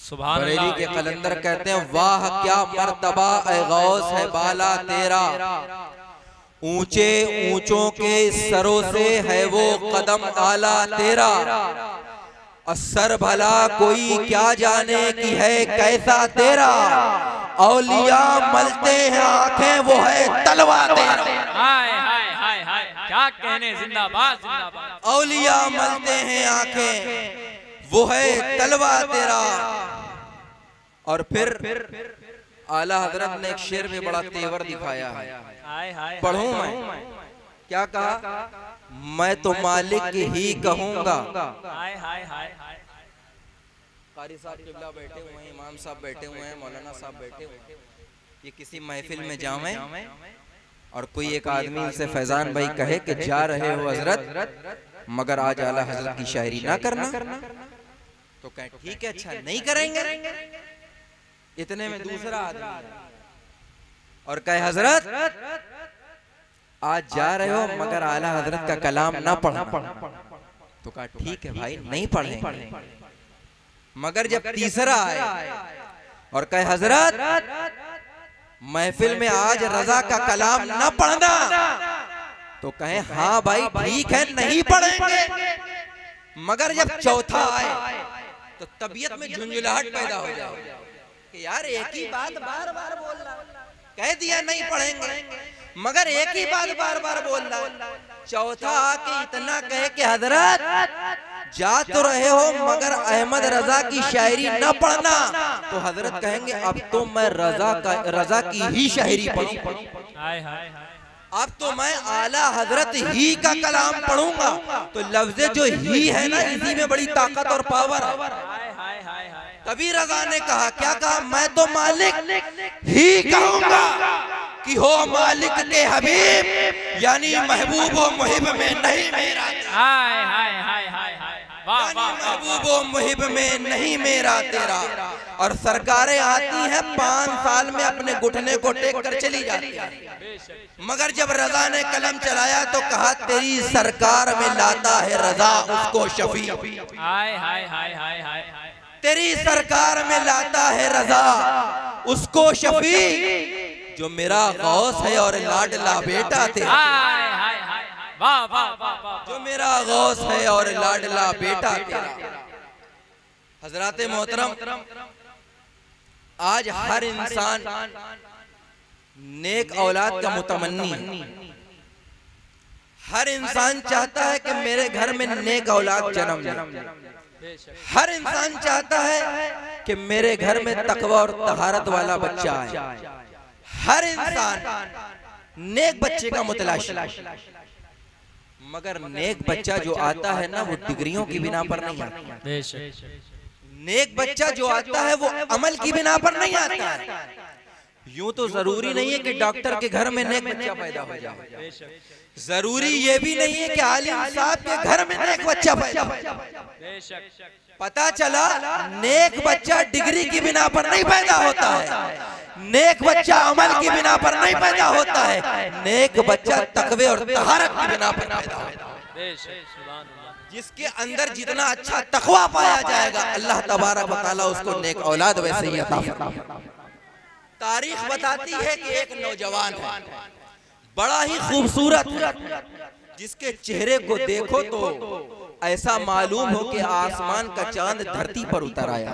सुभान बरेली अल्लाह। के कलंदर कहते हैं, वाह क्या मर्तबा ए गौस है बाला तेरा, ऊंचे ऊंचों के सरों से है वो कदम आला तेरा। असर भला कोई क्या जाने की है कैसा तेरा, औलिया मलते हैं आंखें वो है तलवा तेरा। हाय हाय हाय हाय, क्या कहने, जिंदाबाद जिंदाबाद। औलिया मलते हैं आंखें वो है तलवा तेरा। और फिर आला हजरत ने एक शेर में बड़ा तेवर दिखाया है, हाय हाय, पढ़ूं मैं? क्या कहा? मैं तो मालिक ही कहूंगा। हाय हाय हाय हाय। कारी साहब किबला बैठे हुए हैं, इमाम साहब बैठे हुए हैं, मौलाना साहब बैठे हुए हैं। ये किसी महफिल में जावें और कोई एक आदमी से फैजान भाई कहे कि जा रहे हो हजरत, मगर आज आला हजरत की शायरी ना करना, तो कहे ठीक है, अच्छा नहीं करेंगे। इतने में दूसरा आदमी और कहे हजरत आज जा रहे हो मगर आला हजरत का कलाम ना पढ़ना, तो कहा ठीक है भाई नहीं पढ़ेंगे। मगर जब तीसरा आए और कहे हजरत महफिल में आज रजा का कलाम ना पढ़ना, तो कहे हाँ भाई ठीक है नहीं पढ़ेंगे। मगर जब चौथा आए तो तबीयत में झुंझुलाहट पैदा हो जाए कि यार एक ही बात बार बार बोल रहा, कह दिया नहीं पढ़ेंगे मगर एक ही बात बार बार बोल रहा। चौथा आके इतना कहे कि हजरत जा तो रहे हो मगर अहमद रजा की शायरी न पढ़ना, तो हजरत कहेंगे अब तो मैं रजा की ही शायरी पढ़ूं, हाय हाय हाय। अब तो मैं आला हजरत ही का कलाम पढ़ूंगा। तो लफ्ज़ जो ही है ना, इसी में बड़ी ताकत और पावर है। हाय हाय हाय हाय। तभी रजा ने कहा, क्या कहा? मैं तो मालिक ही कहूंगा कि हो मालिक के हबीब, यानी महबूब व मुहिब में नहीं मेरा। हाय हाय हाय हाय हाय, वाह वाह। महबूब व मुहिब में नहीं मेरा तेरा। और सरकारें आती हैं 5 साल में अपने घुटने को टेक कर चली जाती हैं, मगर जब रजा ने कलम चलाया तो कहा तेरी सरकार में लाता है रजा उसको शफी। हाय हाय हाय हाय हाय। तेरी सरकार में लाता है रजा उसको शफी, जो मेरा गौस है और लाडला बेटा तेरा। हाय हाय हाय, वाह वाह वाह वाह। जो मेरा गौस है और लाडला बेटा तेरा। हजरात मोहतरम, आज हर इंसान नेक औलाद का मुतमन्नी है। हर इंसान चाहता है कि मेरे घर में नेक औलाद जन्म ले। हर इंसान चाहता है कि मेरे घर में तकवा और तहारत वाला बच्चा आए। हर इंसान नेक बच्चे का मुतलाशी, मगर नेक बच्चा जो आता है ना, वो डिग्रियों की बिना पर नहीं आता। नेक बच्चा जो आता है वो अमल की बिना पर नहीं आता है। यूं तो जरूरी नहीं है कि डॉक्टर के घर में नेक बच्चा पैदा हो जाए, जरूरी ये भी नहीं है कि आलिम साहब के घर में नेक बच्चा पैदा हो जाए। पता चला नेक बच्चा डिग्री की बिना पर नहीं पैदा होता है, नेक बच्चा अमल की बिना पर नहीं पैदा होता है, नेक बच्चा तकवे और तहारत की बिना पर पैदा होता है। जिसके अंदर जितना अच्छा तकवा पाया जाएगा, अल्लाह तबारक व तआला उसको नेक औलाद वैसे ही अता फरमाएगा। तारीख बताती है कि एक नौजवान है, बड़ा ही खूबसूरत है, जिसके चेहरे को देखो तो ऐसा मालूम हो कि आसमान का चांद धरती पर उतर आया।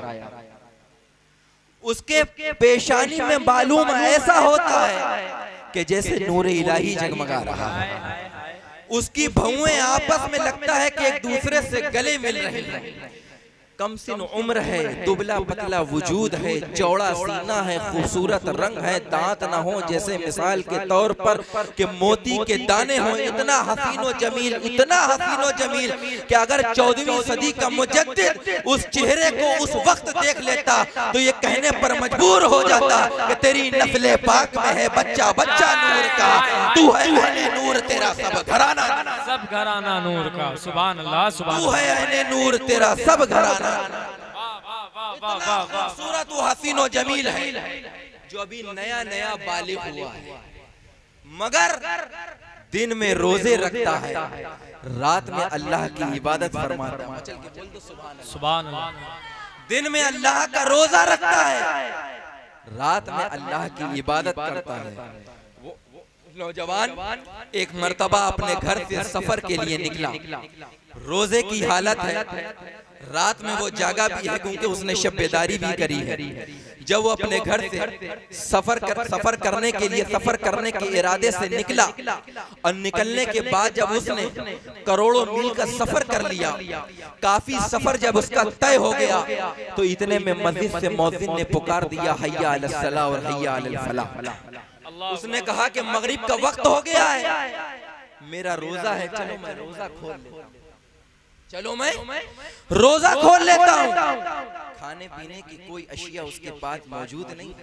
उसके पेशानी में मालूम ऐसा होता है कि जैसे नूरे इलाही जगमगा रहा है। उसकी भौएं आपस में लगता है कि एक दूसरे से गले मिल रहे हैं। कम सिन उम्र है, दुबला पतला वजूद है, चौड़ा सीना है, खूबसूरत रंग है, दांत ना हो जैसे मिसाल के तौर पर कि मोती के दाने हो। इतना हसीनो जमील, इतना हसीनो जमील कि अगर 14वीं सदी का मुजद्दिद उस चेहरे को उस वक्त देख लेता तो ये कहने पर मजबूर हो जाता कि तेरी नस्ले पाक में है बच्चा बच्चा नूर का, तू है अहले नूर तेरा सब घराना, सब घराना नूर का। सुभान अल्लाह, सुभान। तू है अहले नूर तेरा सब घराना। खूबसूरत वो हसीनो जमील है जो अभी नया नया बालिग हुआ है, मगर दिन में रोजे रखता है, रात में अल्लाह की इबादत फरमाता है। सुभान अल्लाह। दिन में अल्लाह का रोजा रखता है, रात में अल्लाह की इबादत करता है। वो नौजवान एक मर्तबा अपने घर से सफर के लिए निकला, रोजे की हालत है, रात में वो जागा भी है क्योंकि उसने शब्बेदारी भी करी है। जब वो अपने घर से सफर करने के लिए सफर करने के इरादे से निकला और निकलने के बाद जब उसने करोड़ों मील का सफर कर लिया, काफी सफर जब उसका तय हो गया, तो इतने में मस्जिद से मौज़िन ने पुकार दिया, हय्या अलस सलाह और हय्या अलल फलाह। उसने कहा कि मगरिब का वक्त हो गया है, मेरा रोजा है, चलो मैं रोजा खोल लेता हूं, चलो मैं रोजा खोल लेता हूँ। खाने पीने की कोई अशिया उसके पास मौजूद नहीं,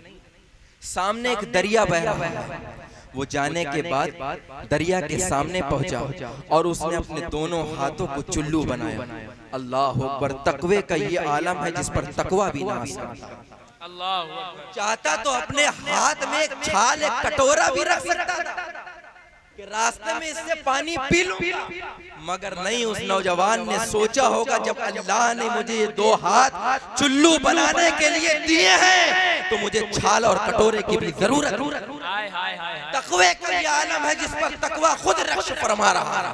सामने एक दरिया बह रहा है। वो जाने के बाद दरिया के सामने पहुंचा और उसने अपने दोनों हाथों को चुल्लू बनाया। अल्लाह अकबर, तकवे का ये आलम है जिस पर तकवा भी ना अल्लाह चाहता तो अपने हाथ में एक छाल, एक कटोरा भी रख सकता था कि रास्ते में इससे पानी पी लूंगा, मगर नहीं। उस नौजवान ने सोचा होगा, जब अल्लाह ने मुझे ये दो हाथ चुल्लू बनाने के लिए दिए हैं तो मुझे छाल और कटोरे की भी जरूरत। तकवे का ये आलम है जिस पर तकवा खुद रक्श फरमा रहा है,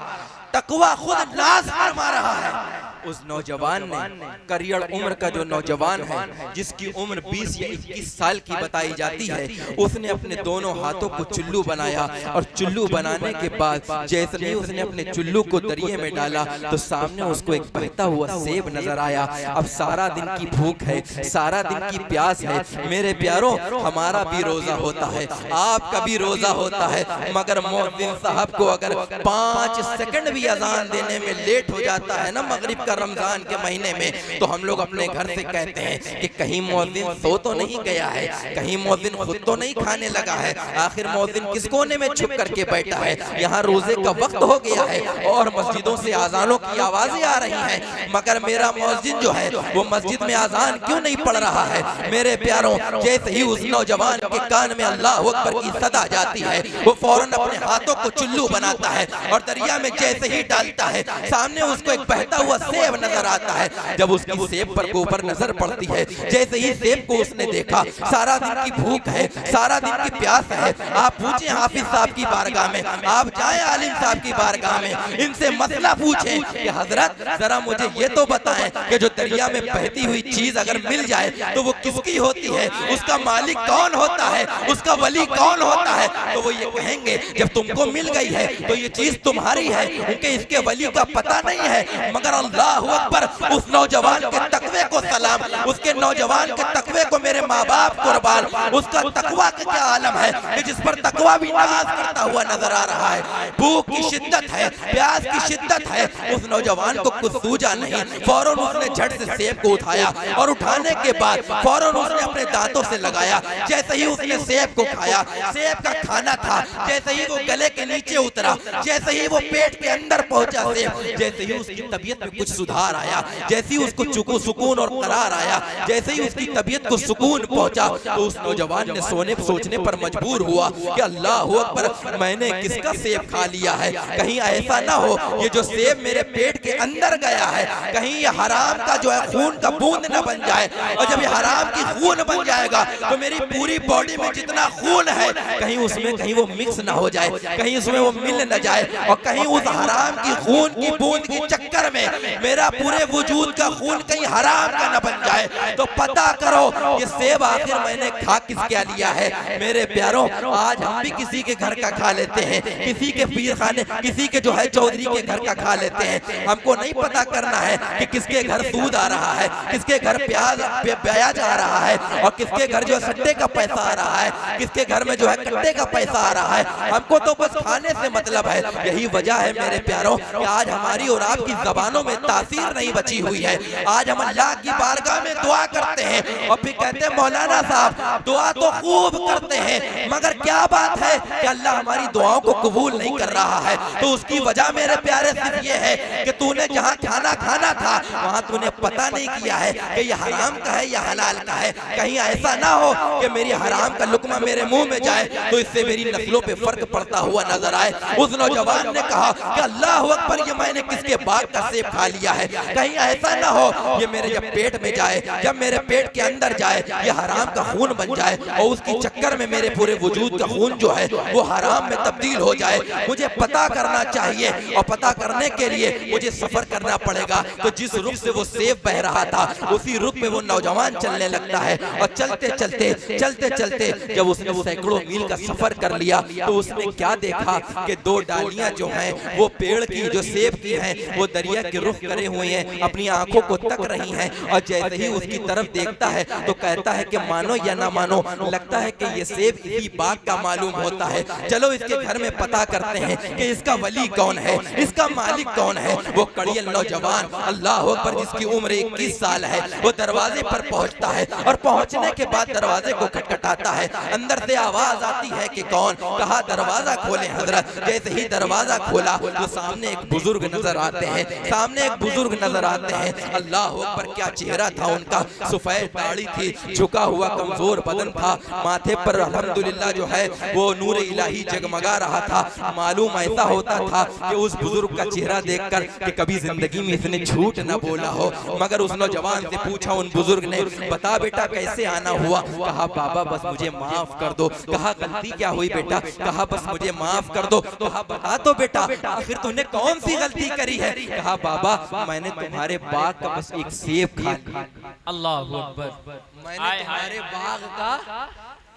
तकवा खुद नाज फरमा रहा है। उस नौजवान ने, करियर उम्र का जो नौजवान है जिसकी उम्र 20 या 21 साल की बताई जाती है, उसने अपने दोनों हाथों को चुल्लू बनाया और चुल्लू बनाने के बाद जैसे ही उसने अपने चुल्लू को दरिये में डाला तो सामने उसको एक बहता हुआ सेब नजर आया। अब सारा दिन की भूख है, सारा दिन की प्यास है। मेरे प्यारों, हमारा भी रोजा होता है, आपका भी रोजा होता है, मगर मुअज्जिन साहब को अगर 5 सेकंड भी अजान देने में लेट हो जाता है ना मगरिब रमजान के महीने में, तो हम लोग अपने घर से कहते हैं कि कहीं मुअज्जिन सो तो नहीं गया है, कहीं मुअज्जिन खुद तो नहीं खाने लगा है, आखिर मुअज्जिन किस कोने में छुप करके बैठा है। यहाँ रोजे का वक्त हो गया है और मस्जिदों से अजानों की आवाजें आ रही हैं, मगर मेरा मुअज्जिन जो है वो मस्जिद में अजान क्यों नहीं पढ़ रहा है। मेरे प्यारों, जैसे ही उस नौजवान के कान में अल्लाह अकबर की सदा जाती है, वो फौरन अपने हाथों को चुल्लू बनाता है और दरिया में जैसे ही डालता है, सामने उसको एक बहता हुआ सेब नजर आता है। जब उसकी सेब पर ऊपर नजर पड़ती है, जैसे ही सेब को उसने देखा, सारा दिन की भूख है, सारा दिन की प्यास है। आप पूछें हाफिज साहब की बारगाह में, आप जाएं आलिम साहब की बारगाह में, इनसे मसला पूछें कि हजरत जरा मुझे ये तो बताएं कि जो दरिया में बहती हुई चीज अगर मिल जाए तो वो किसकी होती है, उसका मालिक कौन होता है, उसका वली कौन होता है। तो वो ये कहेंगे जब तुमको मिल गई है तो ये चीज तुम्हारी है, उनके इसके वली का पता नहीं है। मगर अल्लाह अकबर, उस नौजवान के तकवे को सलाम, उसके नौजवान के तकवे को मेरे माँ बाप कुर्बान। उसका तकवा का क्या आलम है कि जिस पर तकवा भी नाज करता हुआ नजर आ रहा है। भूख की शिद्दत है, प्यास की शिद्दत है, उस नौजवान को कुछ सूझा नहीं। फौरन उसने झट से सेब को उठाया और उठाने के बाद फौरन उसने अपने दांतों से लगाया। जैसे ही उसने सेब को खाया, सेब का खाना था, जैसे ही वो गले के नीचे उतरा, जैसे ही वो पेट के अंदर पहुंचा सेब, जैसे ही उसकी तबीयत में कुछ सुधार आया, जैसे ही उसको सुकून और करार आया, जैसे ही उसकी तबीयत को सुकून पहुंचा, तो उस नौजवान ने सोचने पर मजबूर हुआ कि अल्लाह अकबर, मैंने किसका सेब खा लिया है। कहीं ऐसा ना हो ये जो सेब मेरे पेट के अंदर गया है, कहीं ये हराम का जो है खून का बूंद न बन जाए, और जब ये हराम की खून बन जाएगा तो मेरी पूरी बॉडी में जितना खून है कहीं उसमें कहीं वो मिक्स ना हो जाए, कहीं उसमें वो मिल न जाए, और कहीं उस हराम की खून की बूंद के चक्कर में मेरा पूरे वजूद का खून कहीं हराम का न बन जाए। तो पता करो ये सेब आखिर मैंने खा किसके लिया है। मेरे प्यारों, आज हम भी किसी के घर का खा लेते हैं, किसी के पीर खाने, किसी के जो है चौधरी के घर का खा लेते हैं। हमको नहीं पता करना है कि किसके घर दूध आ रहा है, किसके घर ब्याज आ रहा है, और किसके घर जो सट्टे का पैसा आ रहा है, किसके घर में जो है कट्टे का पैसा आ रहा है। हमको तो बस खाने से मतलब है। यही वजह है मेरे प्यारों कि आज हमारी और आपकी जबानों में तासीर नहीं बची हुई है। आज हम अल्लाह की बारगाह में दुआ करते हैं और फिर कहते हैं मौलाना साहब दुआ तो खूब करते हैं, मगर क्या बात है कि अल्लाह हमारी दुआओं को कबूल नहीं कर रहा है। तो उसकी वजह मेरे प्यारे सिर्फ ये है कि तूने जहाँ खाना खाना था वहाँ तूने पता नहीं किया है कि ये हराम का है या हलाल का है। कहीं ऐसा ना हो कि मेरी हराम का लुकमा मेरे मुंह में जाए तो इससे मेरी नस्लों पे फर्क पड़ता हुआ नजर आए। उस नौजवान ने कहा कि अल्लाह अकबर, ये मैंने किसके बाग का सेब खा लिया लिया है, कहीं ऐसा ना हो ये मेरे जब पेट में जाए, जब मेरे पेट के अंदर जाए ये हराम का खून बन जाए और उसकी चक्कर में मेरे पूरे वजूद का खून जो है वो हराम में तब्दील हो जाए। मुझे पता करना चाहिए और पता करने के लिए मुझे सफर करना पड़ेगा। तो जिस रुख से वो सेब बह रहा था उसी रुख में वो नौजवान चलने लगता है और चलते चलते चलते चलते जब उसने सैकड़ों मील का सफर कर लिया तो उसने क्या देखा कि दो डालियां जो हैं वो पेड़ की जो सेब की हैं वो दरिया के रुख करे हुए हैं, अपनी आंखों को तक रही हैं और जैसे ही उसकी तरफ देखता है तो कहता है कि मानो या ना मानो लगता है कि ये सेब इसी बाग का मालूम होता है। चलो इसके घर में पता करते हैं कि इसका वली कौन है, इसका मालिक कौन है। वो कड़ियल नौजवान अल्लाह अकबर जिसकी उम्र 21 साल है वो दरवाजे पर पहुंचता है और पहुंचने के बाद दरवाजे को खटखटाता है। अंदर से आवाज आती है कि कौन। कहा दरवाजा खोले हजरत। जैसे ही दरवाजा खोला तो सामने एक बुजुर्ग नजर आते हैं, सामने एक बुजुर्ग नजर आते हैं। अल्लाह अकबर क्या चेहरा था उनका, सफेद दाढ़ी थी, झुका हुआ कमजोर बदन था, माथे पर अल्हम्दुलिल्लाह जो है वो नूर इलाही जगमगा रहा था। मालूम ऐसा होता था कि उस बुजुर्ग का चेहरा देखकर कि कभी जिंदगी में इसने झूठ न बोला हो। मगर उस नौजवान से पूछा उन बुजुर्ग ने, बता बेटा कैसे आना हुआ। कहा बाबा बस मुझे माफ कर दो। कहा गलती क्या हुई बेटा। कहा बस मुझे माफ कर दो। कहा बता तो बेटा आखिर तूने कौन सी गलती करी है। कहा बाबा मैंने तुम्हारे बाग का बस एक सेब खा लिया। अल्लाह अकबर। मैंने तुम्हारे बाग का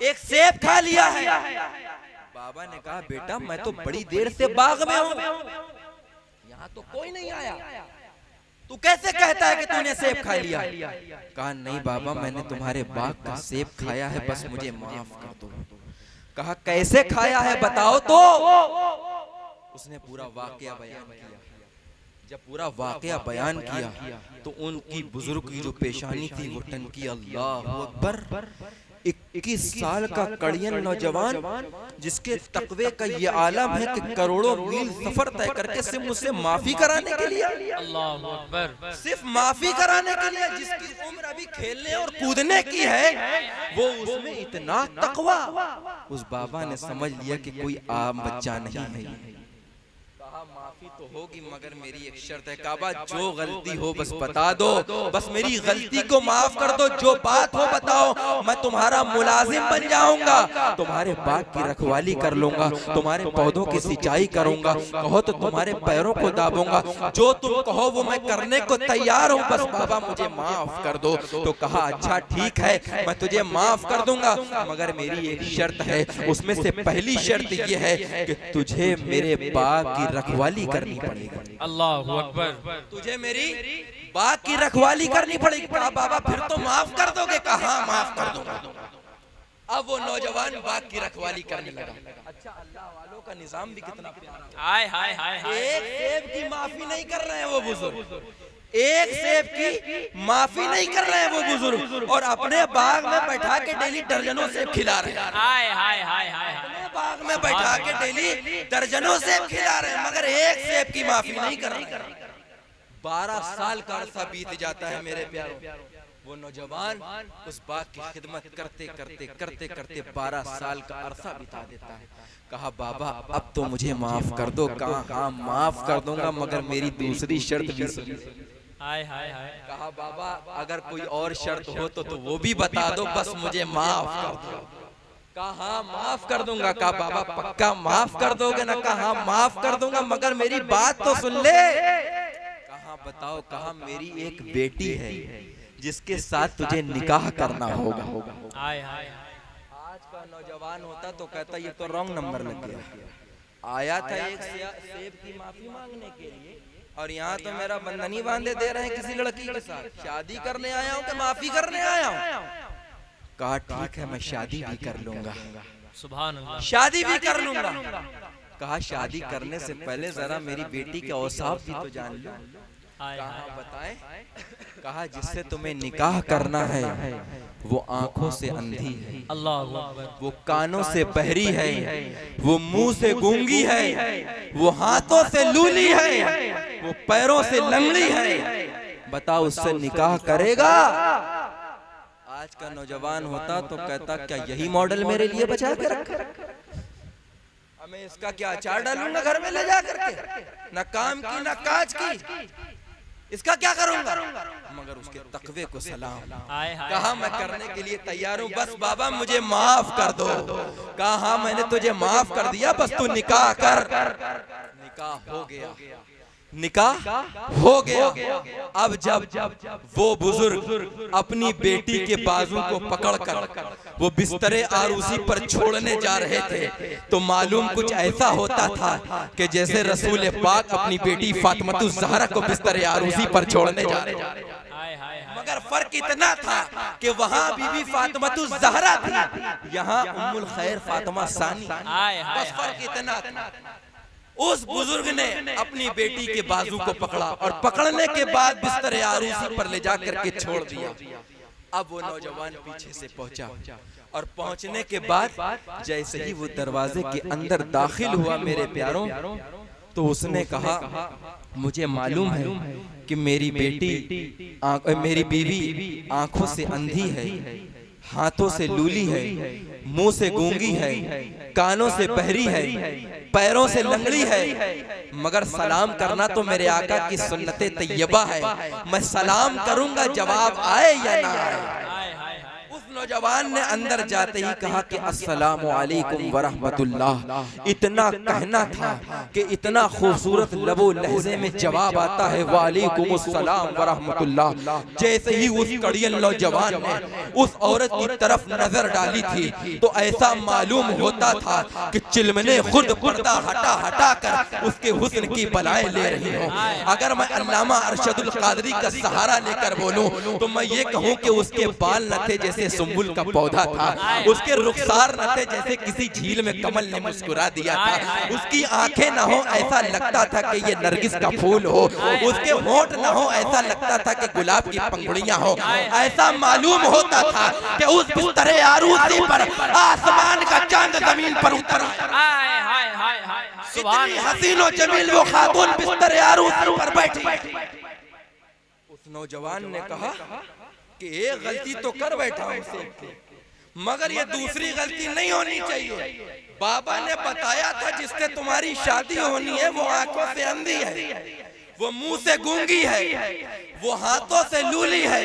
एक सेब खा लिया है। बाबा ने कहा बेटा मैं तो बड़ी देर से बाग में हूँ, यहाँ तो कोई नहीं आया, तू कैसे कहता है कि तूने सेब खा लिया। कहा नहीं बाबा मैंने तुम्हारे बाग का सेब खाया है, बस मुझे माफ कर दो। कहा कैसे खाया है बताओ तो। उसने पूरा वाकया बयान किया। जब पूरा वाकया बयान किया तो उनकी बुजुर्ग की जो पेशानी थी वो टनकी। अल्लाह अकबर। 21 साल का कड़ियन नौजवान जिसके तकवे का ये आलम है कि करोड़ों मील सफर तय करके सिर्फ मुझसे माफी कराने के लिए, अल्लाह अकबर, सिर्फ माफी कराने के लिए, जिसकी उम्र अभी खेलने और कूदने की है वो उसमें इतना तकवा। उस बाबा ने समझ लिया कि कोई आम बच्चा नहीं है। माफी तो होगी मगर मेरी एक शर्त है। काबा जो गलती हो बस बता दो, बस मेरी गलती को माफ कर दो। जो बात हो बताओ, मैं तुम्हारा मुलाजिम बन जाऊंगा, तुम्हारे बाग की रखवाली कर लूंगा, तुम्हारे पौधों की सिंचाई करूंगा, कहो तो तुम्हारे पैरों को दाबूंगा, जो तुम कहो वो मैं करने को तैयार हूँ, बस बाबा मुझे माफ कर दो। तो कहा अच्छा ठीक है मैं तुझे माफ कर दूंगा मगर मेरी एक शर्त है। उसमें से पहली शर्त ये है कि तुझे मेरे बाग की रखवाली करनी पड़ेगी। अल्लाह अकबर। तुझे मेरी बाग की रखवाली करनी पड़ेगी। कहा बाबा फिर तो माफ कर दोगे। कहा माफ कर दूंगा। अब वो नौजवान बाग की रखवाली करने लगा। अच्छा अल्लाह वालों का निजाम भी कितना प्यारा। हाय हाय हाय हाय। एक सेब की माफी नहीं कर रहे हैं वो बुजुर्ग, एक सेब की माफी नहीं कर रहे हैं वो बुजुर्ग, और अपने बाग में बैठा के डेली दर्जनों सेब खिला रहे हैं। हाय हाय हाय हाय। अपने बाग में बैठा के डेली दर्जनों सेब खिला रहे हैं मगर एक सेब की माफी नहीं कर रहे। 12 साल का अरसा बीत जाता है मेरे प्यारों। वो नौजवान उस बाग की खिदमत करते करते करते करते 12 साल का अरसा बिता देता है। कहा बाबा अब तो मुझे माफ कर दो। कहा हाँ माफ कर दूंगा मगर मेरी दूसरी शर्त भी सुनिए। हाय हाय हाय। कहा बाबा अगर कोई और शर्त हो तो वो भी बता दो, बस मुझे माफ कर दो। कहा हाँ माफ कर दूंगा। कहा बाबा पक्का माफ कर दोगे ना। कहा माफ कर दूंगा मगर मेरी बात तो सुन ले। कहा बताओ। कहा मेरी एक बेटी है जिसके साथ तुझे निकाह करना होगा। हाय हाय। आज का नौजवान होता तो कहता ये तो रॉन्ग नंबर लग गया। आया था एक सेब की माफी मांगने के लिए और यहाँ तो मेरा बंधनी बांधे दे रहे हैं किसी लड़की के साथ। शादी करने आया हूँ कि माफी करने आया हूँ। कहा ठीक है मैं शादी भी कर लूंगा। सुभान अल्लाह। शादी भी कर लूंगा। कहा शादी करने से पहले जरा मेरी बेटी के औसाफ भी तो जान लो। कहा बताएं। कहा जिससे तुम्हें निकाह करना है वो आंखों से अंधी है, अल्लाह अकबर, वो कानों से बहरी है, वो मुंह से गूंगी है, वो हाथों से लूली है, वो पैरों से लंगड़ी है। बताओ उससे निकाह करेगा? आज का नौजवान होता तो कहता क्या यही मॉडल मेरे लिए बचा के रखा? मैं इसका क्या अचार डालूंगा घर में ले जा करके? न काम की न काज की। इसका क्या करूंगा, मगर उसके तकवे को सलाम। कहा मैं करने के लिए तैयार हूँ, बस बाबा मुझे माफ कर दो। कहा हाँ मैंने तुझे माफ कर दिया, बस तू निकाह कर। निकाह हो गया, निकाह हो गया। अब जब वो बुजुर्ग अपनी बेटी के बाजू को पकड़कर वो बिस्तरे आरूसी पर छोड़ने जा रहे थे, तो मालूम कुछ ऐसा होता था कि जैसे रसूल पाक अपनी बेटी फातिमा ज़हरा को बिस्तरे आरूसी पर छोड़ने जा रहे थे। मगर फर्क इतना था कि वहाँ बीबी फातिमा ज़हरा थी, यहाँ उम्मुल खैर फातिमा सानी। बस फर्क इतना था। उस बुजुर्ग ने अपनी बेटी के बाजू को पकड़ा और पकड़ने के बाद बिस्तर आरूसी पर ले जाकर के छोड़ दिया। अब वो नौजवान पीछे से पहुंचा और पहुंचने के बाद जैसे ही वो दरवाजे के अंदर दाखिल हुआ मेरे प्यारों, तो उसने कहा मुझे मालूम है कि मेरी बेटी मेरी बीवी आंखों से अंधी है, हाथों से लूली है, मुंह से गूंगी है, कानों से बहरी है, पैरों से लंगड़ी है, मगर सलाम करना तो मेरे आका की सुन्नते तैयबा है। मैं सलाम करूंगा जवाब आए या ना आए। उस नौजवान ने अंदर जाते ही कहा कि अस्सलामु अलैकुम व रहमतुल्लाह। इतना कहना था कि इतना खूबसूरत लबो लहजे में जवाब आता है वालेकुम अस्सलाम व रहमतुल्लाह। जैसे ही उस कड़ियल नौजवान ने उस औरत की तरफ नजर डाली थी, तो ऐसा मालूम होता था कि चिलमने खुद पर्दा हटा हटा कर उसके हुस्न की बलाएं ले रही हो। अगर मैं अल्लामा अरशदुल कादरी का सहारा लेकर बोलूं तो मैं ये कहूं कि उसके बाल न थे जैसे सुंबुल का पौधा था, उसके रुखसार न थे जैसे किसी झील में कमल ने मुस्कुरा दिया था, उसकी आंखें न हो ऐसा लगता था कि ये नरगिस का फूल हो, उसके होंठ न हो ऐसा लगता था कि गुलाब की पंखुड़ियां हो। ऐसा मालूम होता था कि उस बिस्तरे आरूसी पर आसमान का चांद जमीन पर उतर आया। इतनी हसीन और जमील वो खातून बिस्तरे आरूसी पर बैठी। उस नौजवान ने कहा कि एक गलती तो कर बैठा हूं, मगर ये दूसरी गलती नहीं होनी चाहिए। बाबा ने बताया था जिससे तुम्हारी शादी होनी है वो आंखों से अंधी है, वो मुंह से गूंगी है, वो हाथों से लूली है,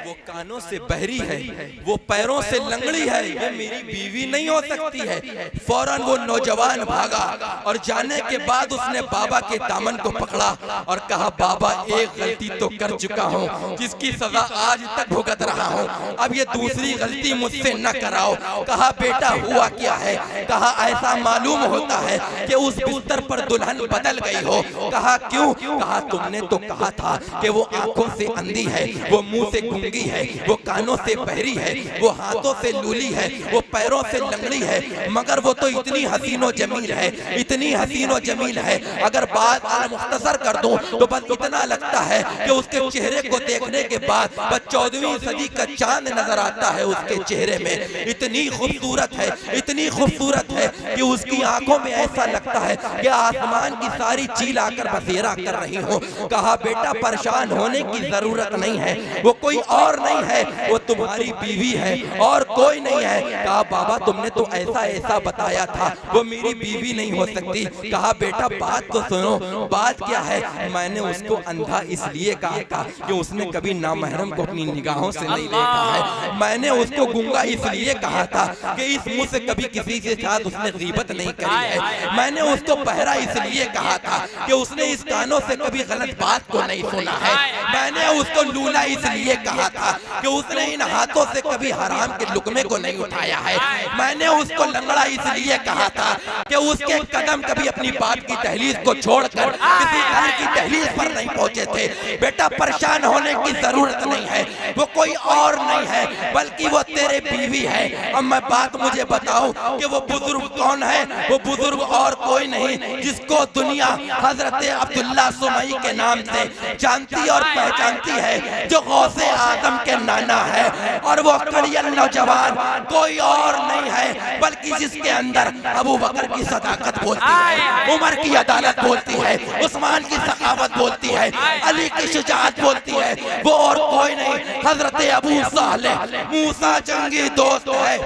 वो कानों से बहरी है, वो पैरों से लंगड़ी है, ये मेरी बीवी नहीं हो सकती है। फौरन वो नौजवान भागा और जाने के बाद उसने बाबा के दामन को पकड़ा और कहा बाबा एक गलती तो कर चुका हूँ जिसकी सजा आज तक भुगत रहा हूँ, अब ये दूसरी गलती मुझसे न कराओ। कहा बेटा हुआ क्या है? कहा ऐसा मालूम होता है कि उस बिस्तर पर दुल्हन बदल गई हो। कहा क्यों? कहा तुमने तो कहा था कि वो आंखों से अंधी है, वो मुंह से गूंगी है, वो कानों से बहरी है, वो हाथों से लूली है, वो पैरों से लंगड़ी है, मगर वो तो इतनी हसीनो जमील है, इतनी हसीनो जमील है। अगर बात मुख्तसर कर दूं तो बस इतना लगता है कि उसके चेहरे को देखने के बाद बस 14वीं सदी का चांद नजर आता है उसके चेहरे में। इतनी खूबसूरत है, इतनी खूबसूरत है कि उसकी आंखों में ऐसा लगता है कि आसमान की सारी चील आकर बसेरा कर रही हो। कहा बेटा परेशान होने की जरूरत नहीं है, वो कोई और नहीं है, वो तुम्हारी बीवी है और कोई नहीं है। कहा बाबा तुमने तो ऐसा ऐसा बताया था, वो मेरी बीवी नहीं हो सकती। कहा बेटा बात तो सुनो। बात क्या है? मैंने उसको अंधा इसलिए कहा था कि उसने कभी नामहरम को अपनी निगाहों से नहीं देखा है। मैंने उसको गूंगा इसलिए कहा था कि इस मुंह से कभी किसी के साथ उसने गीबत नहीं करी है। मैंने उसको बहरा इसलिए कहा था कि उसने इस कानों से कभी गलत बात को नहीं सुना है। मैंने उसको लूला इसलिए कहा था कि उसने इन हाथों से कभी हराम के लुकमे को नहीं उठाया है। मैंने उसको लंगड़ा इसलिए कहा था कि उसके कदम कभी अपनी बाप की दहलीज को छोड़कर किसी घर की दहलीज पर नहीं पहुंचे थे। बेटा परेशान होने की जरूरत नहीं है, वो कोई और नहीं है बल्कि वो तेरे बीवी है। अब मैं बात मुझे बताऊं कि वो बुजुर्ग कौन है? वो बुजुर्ग और कोई नहीं जिसको दुनिया हजरत अब्दुल्ला सुमई के नाम से जानती और पहचानती है, जो गौसे आदम के नाना है। और वो कड़ियल नौजवान कोई और नहीं है बल्कि जिसके अंदर अबू बकर की सदाकत बोलती है, उमर की अदालत बोलती है, उस्मान की सखावत बोलती है, अली की शुजाअत बोलती है। वो और कोई नहीं हजरत अबू सालेह मूसा जंगी दोस्त है।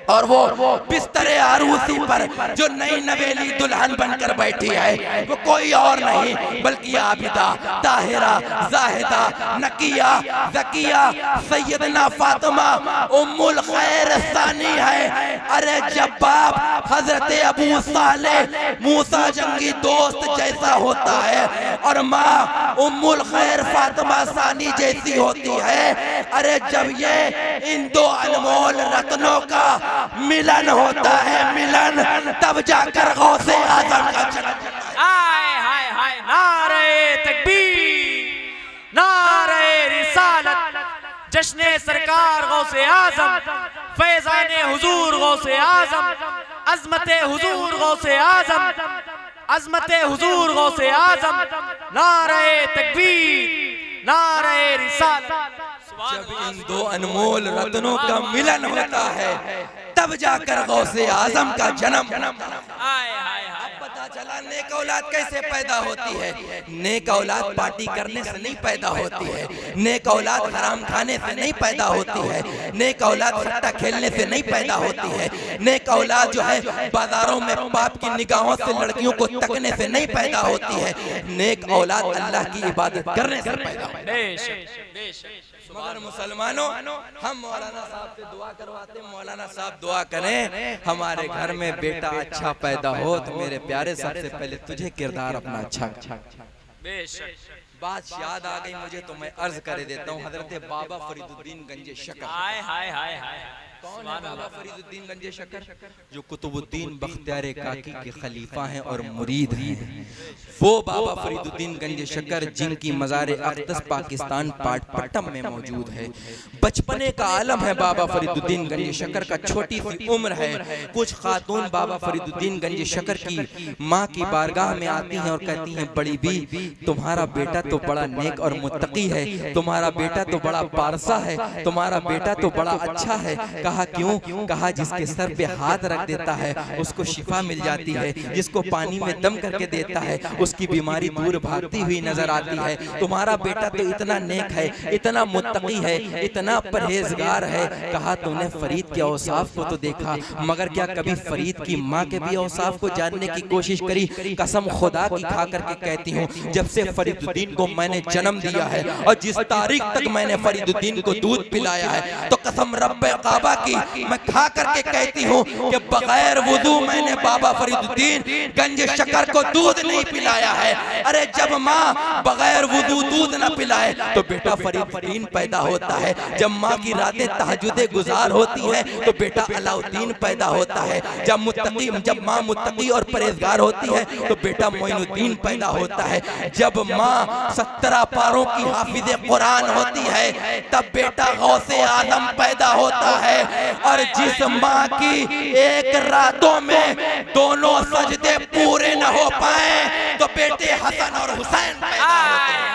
और वो बिस्तरे आरूसी पर जो नई नवेली दुल्हन बनकर बैठी है वो कोई और नहीं बल्कि आबिदा, ताहिरा, जाहिदा, नकिया, ज़किया, सैयदना फातिमा उम्मुल खैर सानी है। अरे जब बाप हजरत अबू सालेह मूसा जंगी दोस्त जैसा होता है और माँ उम्मुल खैर फातिमा सानी जैसी होती है, अरे जब ये इन दो अनमोल रत्नों का मिलन होता है, मिलन, तब जाकर गौसे आजम का जन्म होता है। हाय हाय हाय, नारे तकबीर, नारे रिसालत, जश्ने सरकार गौसे आजम, फैजाने हुजूर गौसे आजम, अजमते हुजूर गौसे आजम, अजमते हुजूर गौसे आजम, नारे तकबीर, नारे रिसालत। जब इन दो अनमोल रत्नों का मिलन होता है तब जाकर गौसे आजम का जन्म होता है। अब पता चला नेक औलाद कैसे पैदा होती है। नेक औलाद पार्टी करने से नहीं पैदा होती है, नेक औलाद हराम खाने से नहीं पैदा होती है, नेक औलाद सट्टा खेलने से नहीं पैदा होती है, नेक औलाद जो है बाजारों में बाप की निगाहों से लड़कियों को तकने से नहीं पैदा होती है, नेक औलाद अल्लाह की इबादत करने से पैदा होती है। मगर मुसलमानों, हम मौलाना साहब से दुआ करवाते, मौलाना साहब दुआ करें हमारे घर में बेटा अच्छा पैदा हो तो मेरे प्यारे सबसे पहले तुझे किरदार अपना अच्छा। बात याद आ गई मुझे तो मैं अर्ज कर देता हूँ, हजरत बाबा फरीदुद्दीन गंजे शकर। हाय हाय हाय हाय, कौन है बाबा फरीदुद्दीन गंजे शकर? जो कुतुबुद्दीन बख्तियार काकी के खलीफा हैं और मुरीद हैं, वो बाबा फरीदुद्दीन गंजे शकर जिनकी मज़ार अक़दस पाकिस्तान पाटपट्टम में मौजूद है। बचपने का आलम है बाबा फरीदुद्दीन गंजे शकर का, छोटी सी उम्र है। कुछ खातून बाबा फरीदुद्दीन गंजे शकर की माँ की बारगाह में आती हैं और कहती हैं, बड़ी बी तुम्हारा बेटा तो बड़ा नेक और मुत्तकी है, तुम्हारा बेटा तो बड़ा पारसा है, तुम्हारा बेटा तो बड़ा अच्छा है। कहा क्यों? कहा जिसके सर पे हाथ रख देता है उसको शिफा मिल जाती है, जिसको पानी में दम करके देता है उसकी बीमारी दूर भागती हुई नजर आती है। तुम्हारा बेटा तो इतना नेक है, इतना मुत्तकी है, इतना परहेजगार है। कहा तुमने फरीद के औसाफ को तो देखा, मगर क्या कभी फरीद की माँ के भी औसाफ को जानने की कोशिश करी? कसम खुदा की खा करके कहती हूँ, जब से फरीदुद्दीन को मैंने जन्म दिया है और जिस तारीख तक मैंने फरीदुद्दीन को दूध पिलाया है, तो कसम रब्बे काबा की मैं खा करके कहती हूँ कि बगैर वुदू मैंने बाबा फरीदुद्दीन गंजे शकर को दूध नहीं पिलाया है। अरे जब माँ बगैर वुदू दूध न पिलाए तो बेटा फरीदुद्दीन पैदा होता है। जब माँ की रातें तहज्जुदे गुजार होती है तो बेटा अलाउद्दीन पैदा होता है। जब माँ मुत्तकी और परहेजगार होती है तो बेटा मोइनुद्दीन पैदा होता है। जब माँ 17 पारों की हाफिज़े कुरान होती है तब बेटा गौसे आजम पैदा होता है। और जिस माँ की एक रातों में दोनों सजदे पूरे न हो पाए तो बेटे हसन और हुसैन पैदा होते हैं।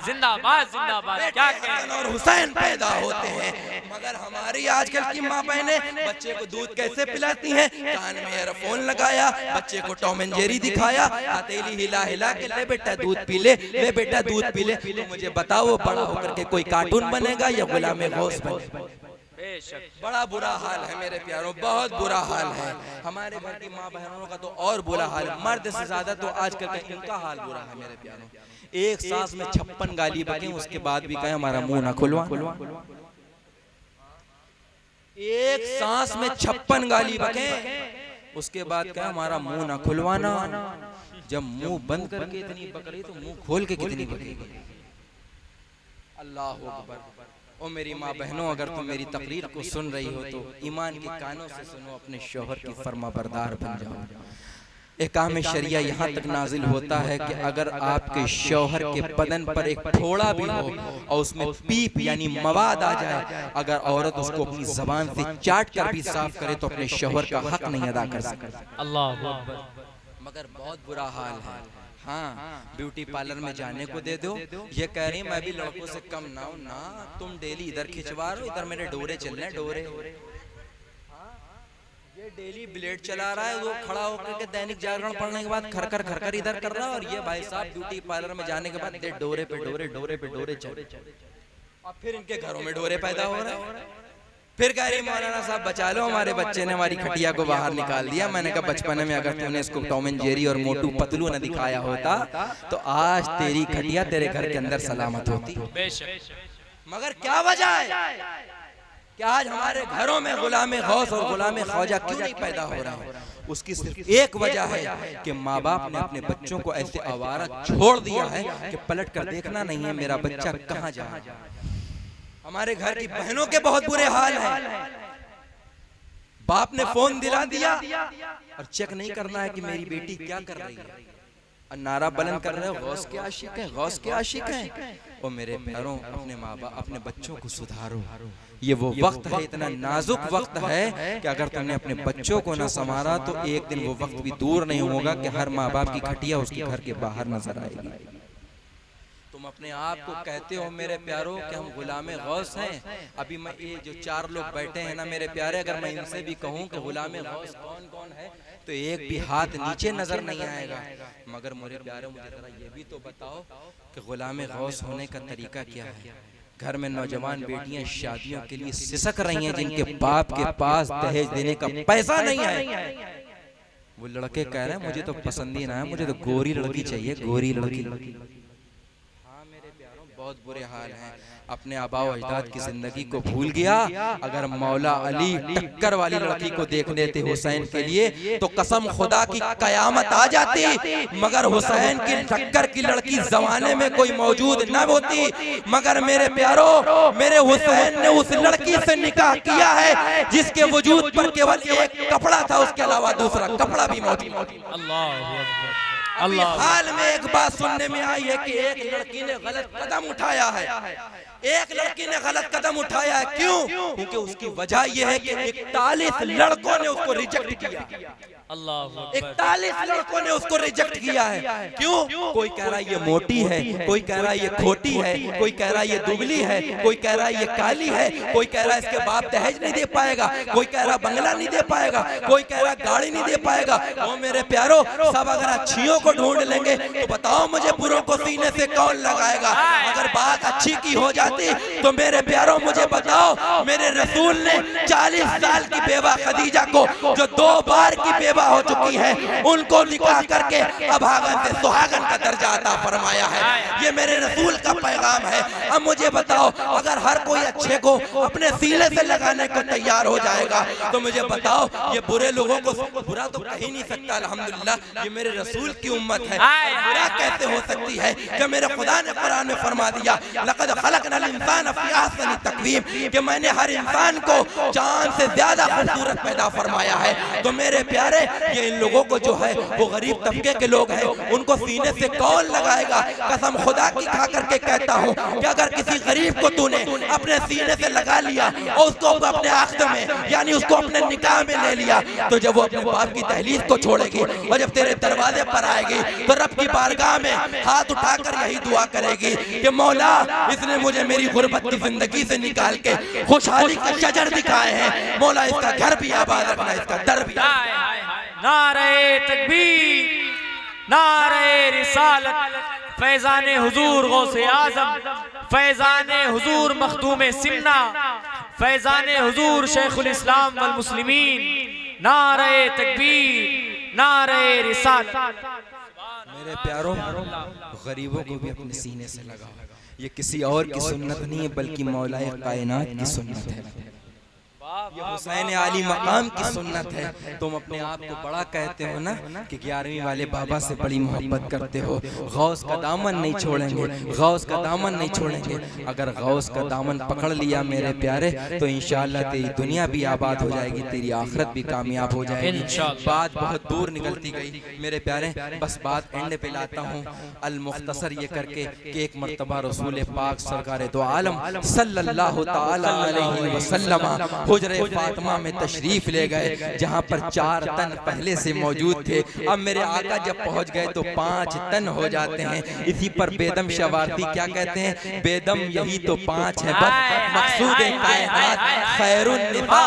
जिंदाबाद जिंदाबाद, क्या हसन और हुसैन पैदा होते हैं। मगर हमारी आजकल की माँ बहनें बच्चे को दूध कैसे पिलाती हैं? कान में ईयरफोन लगाया, बच्चे को टॉम एंड जेरी दिखाया, हथेली हिला हिला के ले बेटा दूध पी ले, ले बेटा दूध पी ले। तो मुझे बताओ वो बड़ा होकर के कोई कार्टून बनेगा या गुलाम गौस बनेगा? बड़ा बुरा हाल है मेरे प्यारों, बहुत बुरा हाल है। हमारे घर की माँ बहनों का तो और बुरा हाल है, मर्द से ज्यादा तो आजकल का इनका हाल बुरा है मेरे प्यारों। एक सांस में 56 गाली बके, उसके बाद भी कहे हमारा मुंह ना खुलवा। एक सांस में 56 गाली बके, उसके बाद कहे हमारा मुंह ना खुलवाना। जब मुंह बंद करके इतनी बक रही तो मुंह खोल के कितनी बकेगी? अल्लाह अकबर। ओ मेरी माँ बहनों, अगर तुम मेरी तकरीर को सुन रही हो तो ईमान के कानों से सुनो, अपने शौहर की फर्मा बरदार बन जाओ। एहकाम शरिया यहाँ तक नाजिल होता है कि अगर आपके शौहर के बदन पर एक फोड़ा भी हो और उसमें पीप यानी मवाद आ जाए, अगर औरत उसको अपनी जबान से चाट कर भी साफ करे तो अपने शौहर का हक नहीं अदा कर सकती। अल्लाह। मगर बहुत बुरा हाल है। हाँ, ब्यूटी पार्लर में जाने को दे दो, ये कह रही मैं भी लड़कों से कम ना हूं ना, तुम डेली इधर खिंचवा रहे हो, इधर मेरे डोरे चल रहे हैं, डोरे। ये डेली ब्लेड चला रहा है, वो खड़ा होकर के दैनिक जागरण पढ़ने के बाद खरकर खरकर इधर कर रहा है, और ये भाई साहब ब्यूटी पार्लर में जाने के बाद डोरे पे डोरे, डोरे पे डोरे चल, और फिर इनके घरों में डोरे पैदा हो रहे हैं। फिर कह रही मौलाना साहब बचा लो, हमारे बच्चे ने हमारी खटिया को बाहर निकाल दिया। मैंने कहा बचपन में अगर तूने इसको टॉम एंड जेरी और मोटू पतलू न दिखाया होता तो आज तेरी खटिया तेरे घर के अंदर सलामत होती। मगर क्या वजह है कि आज हमारे घरों में गुलामे गौस और गुलामे ख्वाजा क्यों नहीं पैदा हो रहा है? उसकी सिर्फ एक वजह है कि माँ बाप ने अपने बच्चों को ऐसे आवारा छोड़ दिया है कि पलट कर देखना नहीं है मेरा बच्चा कहाँ जा रहा है। हमारे घर की बहनों के बहुत बुरे हाल हैं। बाप ने फोन दिला दिया और चेक नहीं करना है कि मेरी बेटी क्या कर रही है, और नारा बुलंद कर रहे हो गौस के आशिक हैं, गौस के आशिक हैं। और मेरे प्यारों, अपने माँ बाप अपने बच्चों को सुधारो। ये वो वक्त है, इतना नाजुक वक्त है कि अगर तुमने अपने बच्चों को ना संवारा तो एक दिन वो वक्त भी दूर नहीं होगा कि हर माँ बाप की खटिया उसके घर के बाहर नजर आएगी। तुम अपने आप को कहते हो मेरे प्यारों कि हम गुलामे गौस हैं। अभी मैं ये जो 4 लोग बैठे हैं ना मेरे प्यारे, अगर मैं इनसे भी कहूँ कि गुलामे गौस कौन कौन है तो एक भी हाथ नीचे नजर नहीं आएगा। मगर मेरे प्यारे, मुझे जरा ये भी तो बताओ कि गुलामे गौस होने का तरीका क्या है? घर में नौजवान बेटियां शादियों के लिए सिसक रही हैं, जिनके बाप के पास दहेज देने का पैसा नहीं है। वो लड़के कह रहे हैं मुझे तो पसंद ही ना है, मुझे तो गोरी लड़की चाहिए, गोरी लड़की। बहुत बुरे हाल हैं। अपने आबाओ अजदाद की जिंदगी को भूल गया। अगर मौला अली टक्कर वाली लड़की को देख लेते हुसैन के लिए तो कसम खुदा की कयामत आ जाती, मगर हुसैन की टक्कर की लड़की जमाने में कोई मौजूद न होती। मगर मेरे प्यारो, मेरे हुसैन ने उस लड़की से निकाह किया है जिसके वजूद पर केवल एक कपड़ा था, उसके अलावा दूसरा कपड़ा भी मौजूद। अभी हाल में एक बात सुनने में आई है कि एक लड़की ने गलत कदम उठाया है। एक लड़की ने गलत कदम उठाया है, क्यों? क्योंकि उसकी वजह यह है कि 41 लड़कों ने उसको रिजेक्ट किया। 41 लड़कों ने उसको रिजेक्ट किया है। क्यों? कोई कह रहा है ये मोटी है, कोई कह रहा है ये खोटी है, कोई कह रहा है ये दुबली है, कोई कह रहा है ये काली है, कोई कह रहा है इसके बाप दहेज नहीं दे पाएगा, कोई कह रहा बंगला नहीं दे पाएगा, कोई कह रहा गाड़ी नहीं दे पाएगा। ओ मेरे प्यारो, सब अगर अच्छियों को ढूंढ लेंगे तो बताओ मुझे बुरों को सीने से कौन लगाएगा? अगर बात अच्छी की हो जाती तो मेरे प्यारो मुझे बताओ, मेरे रसूल ने 40 साल की बेवा खदीजा को, जो 2 बार की बेवा हो चुकी है, उनको निकाह करके अभागन से सुहागन का दर्जा अता फरमाया है। ये मेरे रसूल का पैगाम है। अब मुझे बताओ, अगर हर कोई अच्छे को अपने सीने से लगाने को तैयार हो जाएगा तो मुझे बताओ ये बुरे लोगों को बुरा तो कह ही नहीं सकता। अल्हम्दुलिल्लाह ये मेरे रसूल की उम्मत है, बुरा कैसे हो सकती है? जब मेरे खुदा ने कुरान में फरमा दिया लक़द खलक़नल इंसान फ़ी अहसनि तक़वीम, कि मैंने हर इंसान को चांद से ज्यादा खूबसूरत पैदा फरमाया है। तो मेरे प्यारे, ये इन लोगों को जो है वो गरीब तबके के लोग हैं, उनको सीने से कौन लगाएगा? कसम खुदा की खा करके कहता हूँ कि अगर किसी गरीब को तूने अपने सीने से लगा लिया और उसको अपने आख्द में यानी उसको अपने निकाह में ले लिया, तो जब वो अपने बाप की दहलीज को छोड़ेगी और जब तेरे दरवाजे पर आएगी तो रब की बारगाह में हाथ उठाकर यही दुआ करेगी कि मौला, इसने मुझे मेरी गुर्बत की जिंदगी से निकाल के खुशहाली के शजर दिखाए हैं, मौला इसका घर भी आबाद रखना, इसका दर भी। नारे तकबीर, नारे रिसालत, फैजाने हुजूर गौसे आजम, फैजाने हुजूर मखदूम सिमना, फैजाने हुजूर शेखुल इस्लाम वल मुस्लिमीन, नारे तकबीर, नारे रिसालत। मेरे प्यारों, गरीबों को भी अपने सीने से लगाओ। ये किसी और की सुन्नत नहीं है बल्कि मौलाए कायनात की सुन्नत है, ये हुसैन आली मकाम की सुन्नत है। तुम अपने आप को बड़ा कहते हो ना कि 11वीं वाले बाबा से बड़ी मोहब्बत करते हो, गौस का दामन नहीं छोड़ेंगे, गौस का दामन नहीं छोड़ेंगे। अगर गौस का दामन पकड़ लिया मेरे प्यारे तो इंशाअल्लाह तेरी दुनिया भी आबाद हो जाएगी, तेरी आखिरत भी कामयाब हो जाएगी। बात बहुत दूर निकलती गई मेरे प्यारे, बस बात एंड पे लाता हूँ अल मुख्तसर ये करके कि एक मर्तबा रसूल पाक सरकार दो आलम सल्लल्लाहु तआला अलैहि वसल्लम हुजरे फातिमा में तशरीफ ले गए, जहाँ पर 4 तन पहले से मौजूद थे। अब मेरे आका जब पहुँच गए तो 5 तन हो जाते हैं। इसी पर बेदम शवारती क्या कहते हैं? बेदम यही तो 5 है, बस मकसूद कायनात खैरुन निसा,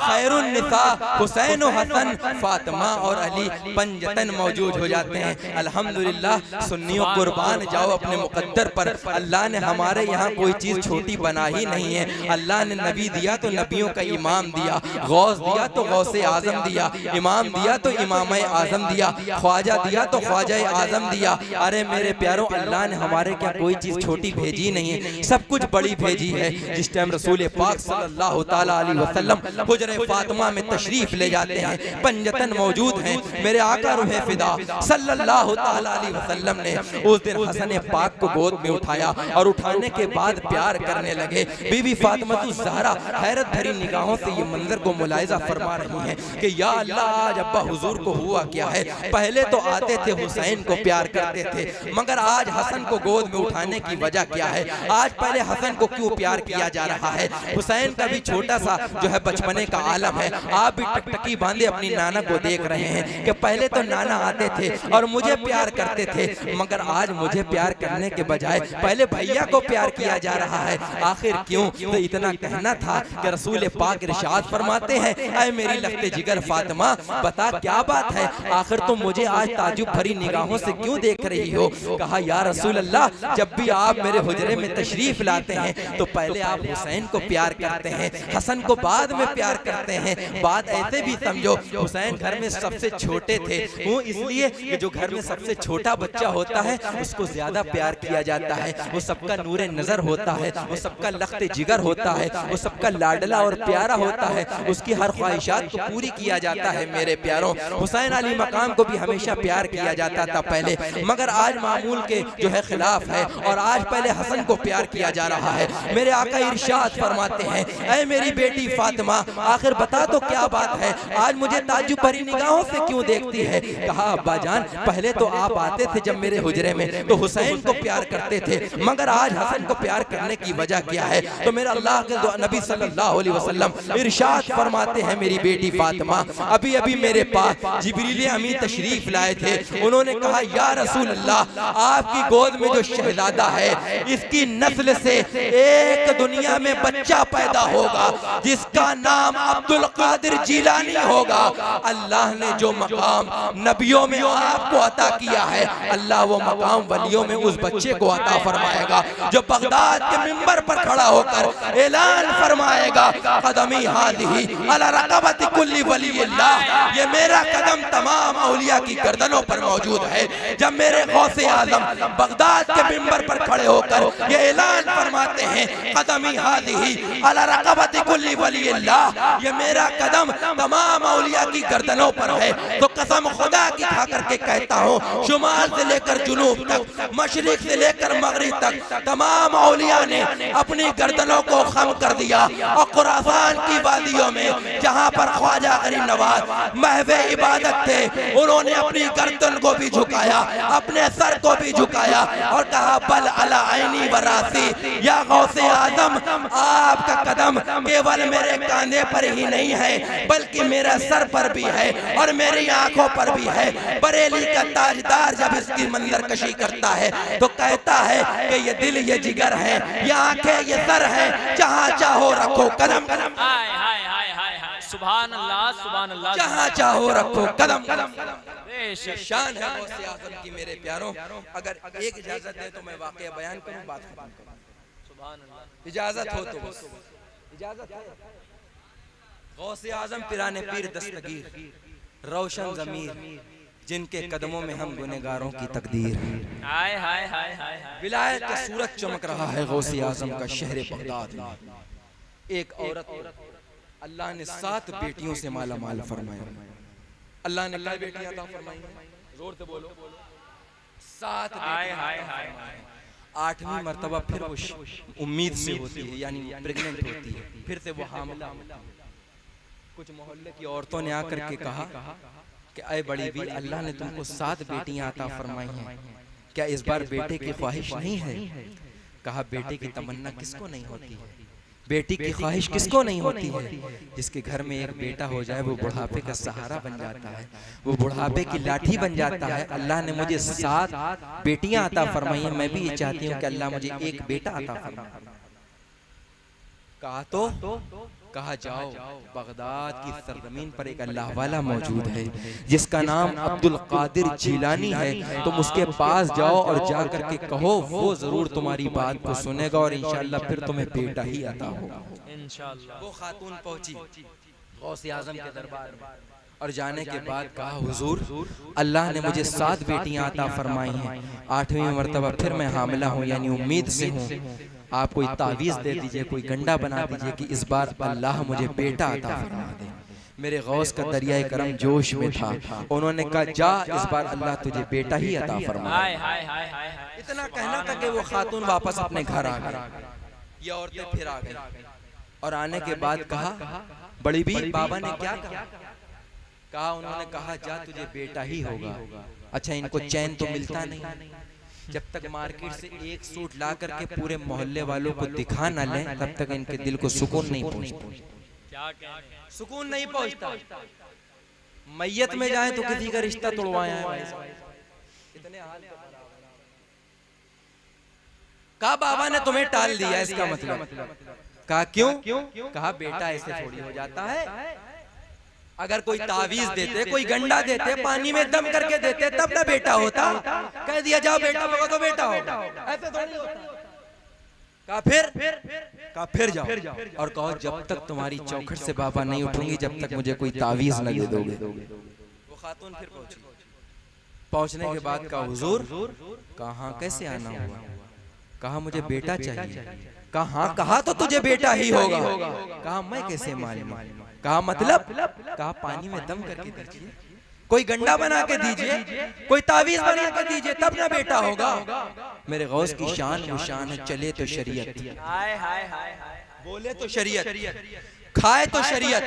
खैरुन निसा हुसैन हसन फातिमा और अली 5 तन मौजूद हो जाते हैं। अल्हम्दुलिल्लाह, सुन्नियों कुर्बान जाओ अपने मुकद्दर पर। अल्लाह ने हमारे यहाँ कोई चीज़ छोटी बना ही नहीं है। अल्लाह ने नबी दिया तो नबियों का इमाम दिया, गौस दिया तो गौसे आजम दिया, इमाम दिया तो इमाम आजम दिया, ख्वाजा दिया तो ख्वाजा आजम दिया। अरे मेरे प्यारों, अल्लाह ने हमारे क्या कोई चीज छोटी भेजी नहीं है, सब कुछ बड़ी भेजी है। जिस टाइम रसूल पाक सल्लल्लाहु ताला अलैहि वसल्लम हुजरे फातिमा में तशरीफ ले जाते हैं, पंजतन मौजूद हैं, मेरे आका रूहे फिदा सल्लल्लाहु ताला अलैहि वसल्लम ने उस दिन हसन पाक को गोद में उठाया और उठाने के बाद प्यार करने लगे। बीबी फातिमा ज़हरा हैरत भरी निगाहों से ये मंजर को मुलाहिजा फरमा रही हैं कि या अल्लाह, आज अब्बा हुजूर को हुआ क्या है। पहले तो आते थे हुसैन को प्यार करते थे, मगर आज हसन को गोद में उठाने की वजह क्या है? आज पहले हसन को क्यों प्यार किया जा रहा है? हुसैन का भी छोटा सा जो है बचपने का आलम है। आप भी टकटकी बांधे अपनी नाना को देख रहे हैं कि पहले तो नाना आते थे और मुझे प्यार करते थे, मगर आज मुझे प्यार करने के बजाय पहले भैया को प्यार किया जा रहा है। आखिर क्यों? तो इतना कहना था कि रसूल पाक इरशाद फरमाते हैं, ऐ मेरी लख्ते जिगर फातिमा, बता क्या बात है, आखिर तुम मुझे आज ताजुब भरी निगाहों से क्यों देख रही हो? कहा, या रसूल अल्लाह, जब भी आप मेरे हुजरे में तशरीफ लाते हैं तो पहले आप हुसैन को प्यार करते हैं, हसन को बाद में प्यार करते हैं। बात ऐसे भी समझो, हुसैन घर में सबसे छोटे थे, वो इसलिए कि जो घर में सबसे छोटा बच्चा होता है उसको ज्यादा प्यार किया जाता है, वो सबका नूरे नजर होता है, वो सबका लख्ते जिगर होता है, वो सबका लाडला और प्यारा होता है, उसकी हर ख्वाहिशात को पूरी किया जाता है। मेरे प्यारों, हुसैन अली मकाम को भी हमेशा प्यार किया जाता था पहले, मगर आज मामूल के जो है खिलाफ है और आज पहले हसन को प्यार किया जा रहा है। मेरे आका इरशाद फरमाते हैं, ऐ मेरी बेटी फातिमा, आखिर बता तो क्या बात है, आज मुझे ताज्जुब भरी निगाहों से क्यों देखती है? कहा, अब्बा जान, पहले तो आप आते थे जब मेरे हुजरे में तो हुसैन को प्यार करते थे, मगर आज हसन को प्यार करने की वजह क्या है? तो मेरा अल्लाह के नबी सल्लल्लाहु अलैहि वसल्लम इरशाद फरमाते हैं, मेरी बेटी फातिमा, अभी अभी मेरे पास जिब्रील अमीन तशरीफ लाए थे, उन्होंने कहा, या रसूल अल्लाह, आपकी गोद में जो शहजादा है इसकी नस्ल से एक दुनिया में बच्चा पैदा होगा जिसका नाम अब्दुल कादिर जिलानी होगा। अल्लाह ने जो मकाम नबियों में आपको अता किया है, अल्लाह वो मकाम वलियों में उस बच्चे को अता फरमाएगा, जो बगदाद के मिंबर पर खड़ा होकर ऐलान फरमाएगा, कदमी हादिही अला रक़बति कुल्ली वलील्लाह, ये मेरा कदम तमाम औलिया की गर्दनों पर मौजूद है। जब मेरे गौसे आजम बगदाद के मिंबर पर खड़े होकर ये ऐलान फरमाते हैं, कदमी हादिही अला रक़बति कुल्ली वलील्लाह, ये मेरा कदम तमाम औलिया की गर्दनों पर है, तो कसम खुदा की खा करके कहता हूँ, शुमाल से लेकर जुनूब तक, मशरिक से लेकर मगरिब तक तमाम औलिया ने अपनी गर्दनों को खम कर दिया और खुरासान की वादियों में जहाँ पर ख्वाजा गरीब नवाज महवे इबादत थे, उन्होंने अपनी गर्दन को भी झुकाया, अपने सर को भी झुकाया और कहा, बल अला ऐनी वरासी, या गौसे आजम, आपका कदम केवल मेरे कांधे पर ही नहीं है बल्कि मेरे सर पर भी है और मेरी आंखों पर भी है। बरेली का ताजदार जब इसकी मंजर कशी करता है तो कहता है कि ये दिल ये जिगर है, ये आंखें ये सर है, जहाँ चाहो रखो कदम, हाय हाय हाय हाय हाय, सुभान अल्लाह सुभान अल्लाह, जहाँ चाहो रखो कदम। बेशक शान है गौसे आज़म की मेरे प्यारों। अगर एक इजाजत है तो मैं वाकया बयान करूं, बात खत्म करूं, सुभान अल्लाह, इजाजत हो तो बस, इजाजत है। गौसे आज़म पिराने पीर दस्तगीर, रोशन ज़मीर, जिनके कदमों में हम गुनहगारों की तकदीर, हाय हाय हाय हाय हाय, विलायत का सूरज चमक रहा है गौसे आज़म का शहर बगदाद में। एक औरत अल्लाह ने 7 बेटियों से माला माल फरमाया। अल्लाह ने कई बेटियां अता फरमाई, जोर से बोलो, 7 हाय हाय हाय, 8वीं मर्तबा फिर वो उम्मीद से होती है, यानी प्रेग्नेंट होती है, फिर से वो हामिला होती है। कुछ मोहल्ले की औरतों ने आकर के कहा कि अय बड़ी भी, अल्लाह ने तुमको 7 बेटियां अता फरमाई हैं, क्या इस बार बेटे की ख्वाहिश नहीं है? कहा, बेटे की तमन्ना किसको नहीं होती है, बेटी की ख्वाहिश किसको नहीं होती है? जिसके घर में एक बेटा हो जाए वो बुढ़ापे का सहारा बन जाता है, वो बुढ़ापे की लाठी बन जाता है। अल्लाह ने मुझे 7 बेटियां अता फरमाई हैं, मैं भी ये चाहती हूँ कि अल्लाह मुझे एक बेटा अता फरमाए। कहा तो कहा जाओ बगदाद की सरजमीन पर एक अल्लाह वाला मौजूद है जिसका नाम अब्दुल कादिर जिलानी है, तुम उसके पास जाओ और जा करके कहो, वो जरूर तुम्हारी बात को सुनेगा और इंशाअल्लाह फिर तुम्हें बेटा ही अता होगा। इंशाअल्लाह। वो खातून पहुंची गौसे आजम के दरबार में और जाने के बाद कहा, हुजूर अल्लाह ने मुझे 7 बेटियां अता फरमाई हैं, 8वीं मर्तबा फिर मैं हामिला हूँ, यानी उम्मीद से हूँ, आप कोई तावीज़ दे दीजिए, कोई गंडा बना दीजिए कि इस बार अल्लाह मुझे बेटा अता फरमा दे। मेरे गौस का दरियाए करम जोश में था, उन्होंने कहा जा इस बार अल्लाह तुझे बेटा ही अता फरमाए। इतना कहना था कि वो खातून वापस अपने घर आ गई, ये औरतें फिर आ गई और आने के बाद कहा, बड़ी भी बाबा ने क्या कहा, उन्होंने कहा जा तुझे बेटा ही होगा। अच्छा इनको चैन तो मिलता नहीं, जब तक मार्केट से एक सूट ला करके पूरे मोहल्ले वालों को दिखा न लें तब तक इनके दिल को सुकून नहीं पहुंचता, सुकून नहीं पहुंचता। मैयत में जाए तो किसी का रिश्ता तोड़वाया है, इतने हाल कहा बाबा ने तुम्हें टाल दिया, इसका मतलब कहा क्यों? कहा बेटा ऐसे थोड़ी हो जाता है, अगर कोई तावीज देते, कोई गंडा देते, पानी में दम करके देते तब ना बेटा होता। कह दिया जाओ बेटा होगा तो बेटा होगा, ऐसे थोड़ी होता। कहा फिर जाओ और कहो जब तक तुम्हारी चौखट से बाबा नहीं उठूंगी जब तक मुझे कोई तावीज न दे दोगे। वो खातून फिर पहुंची, पहुंचने के बाद कहा हुजूर कहाँ कैसे आना हुआ? कहा मुझे बेटा चाहिए। कहा कहा तो तुझे बेटा ही होगा। कहा मैं कैसे मालूम? कहा मतलब? कहा पानी में दम करके दीजिए, कोई गंडा बना के दीजिए, कोई तावीज बना के दीजिए तब ना बेटा होगा। मेरे गौस की शान वो शान है, चले तो शरीयत, बोले तो शरीयत, खाए तो शरीयत,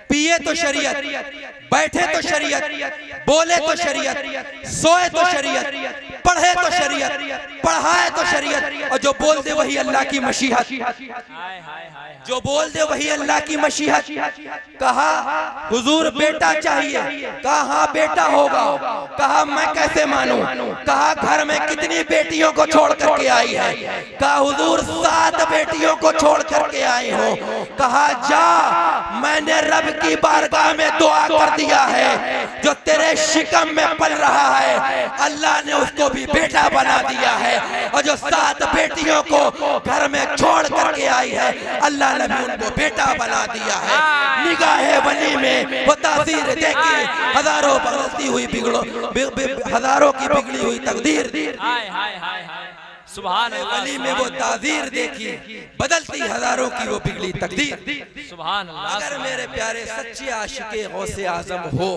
पिए तो शरीयत, बैठे तो शरीयत, बोले तो शरीयत, सोए तो शरीयत, पढ़े तो शरीयत, पढ़ाए तो शरीयत, और जो बोल दे वही अल्लाह की मशीहत, जो बोल दे वही अल्लाह की मशीहत। कहा हुजूर बेटा चाहिए। कहा हाँ बेटा होगा। कहा मैं कैसे मानूं? कहा घर में कितनी बेटियों को छोड़ करके आई है? कहा हुजूर 7 बेटियों को छोड़ करके आई हूँ। कहा जा मैंने रब की बारगाह में दुआ कर दिया है, जो तेरे शिकम में पल रहा है अल्लाह ने उसको भी बेटा बना दिया है, और जो 7 बेटियों को घर में छोड़ करके आई है अल्लाह ने भी उनको बेटा बना दिया है। निगाहे बनी में वो तासीर देखी, हजारों बदलती हुई हजारों की बिगड़ी हुई तकदीर, सुभान अल्लाह, वली में वो तासीर देखी, बदलती हजारों की वो बिगड़ी तकदीर। सुभान अल्लाह। अगर मेरे प्यारे सच्चे आशिके गौसे आजम हो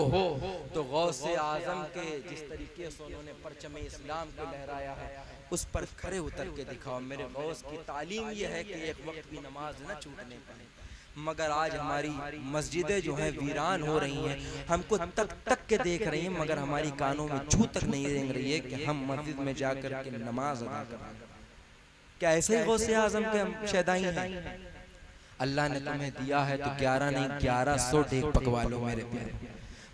तो गौसे आजम के जिस तरीके से उन्होंने परचम इस्लाम को लहराया है उस पर खड़े उतर के दिखाओ। मेरे गौस की तालीम यह है कि एक वक्त भी नमाज न छूटने पाए, मगर आज हमारी मस्जिदें जो हैं वीरान हो रही हैं, हमको तक के देख रही हैं, मगर हमारी कानों में छू तक नहीं रेंग रही है कि हम मस्जिद में जाकर के नमाज अदा करें। क्या ऐसे ही गौसे आजम के हम शैदाई हैं? अल्लाह ने तुम्हें दिया है तो 11 नहीं 1100 डेग पकवा लो मेरे प्यारे,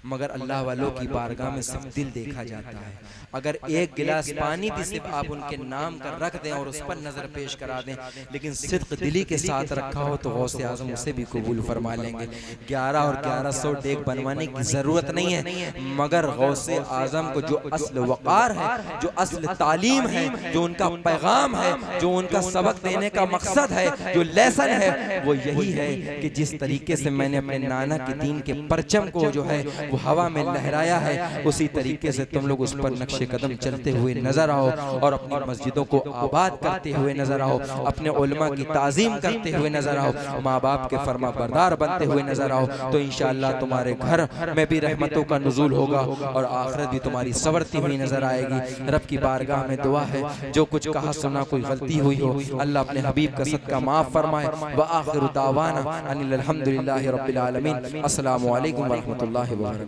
मगर अल्लाह वालों की बारगाह में सिर्फ दिल देखा जाता है। अगर एक गिलास पानी भी सिर्फ आप उनके नाम का रख दें और उस पर नजर पेश करा दें, लेकिन सिर्फ दिली के साथ रखा हो तो गौसे आजम उसे भी कबूल फरमा लेंगे। 11 और 1100 डेग बनवाने की जरूरत नहीं है, मगर गौसे आजम को जो असल वक़ार है, जो असल तालीम है, जो उनका पैगाम है, जो उनका सबक देने का मकसद है, जो लेसन है, वो यही है कि जिस तरीके से मैंने अपने नाना के दीन के परचम को जो है वो हवा में लहराया है, उसी तरीके से तुम लोग उस पर नक्शे कदम चलते हुए नजर आओ और अपनी मस्जिदों को आबाद करते हुए नजर आओ, अपने उलमा की ताजीम करते हुए नजर आओ, माँ बाप के फरमा बरदार बनते हुए नजर आओ, तो इंशाअल्लाह तुम्हारे घर में भी रहमतों का नुज़ूल होगा और आखिरत भी तुम्हारी संवरती हुई नजर आएगी। रब की बारगाह में दुआ है, जो कुछ कहा सुना कोई गलती हुई हो अल्लाह अपने हबीब का सदका माफ फरमाए। व आखिरु दावाना अनिल हम्दुलिल्लाहि रब्बिल आलमीन। अस्सलामु अलैकुम व रहमतुल्लाहि व बरकातहू।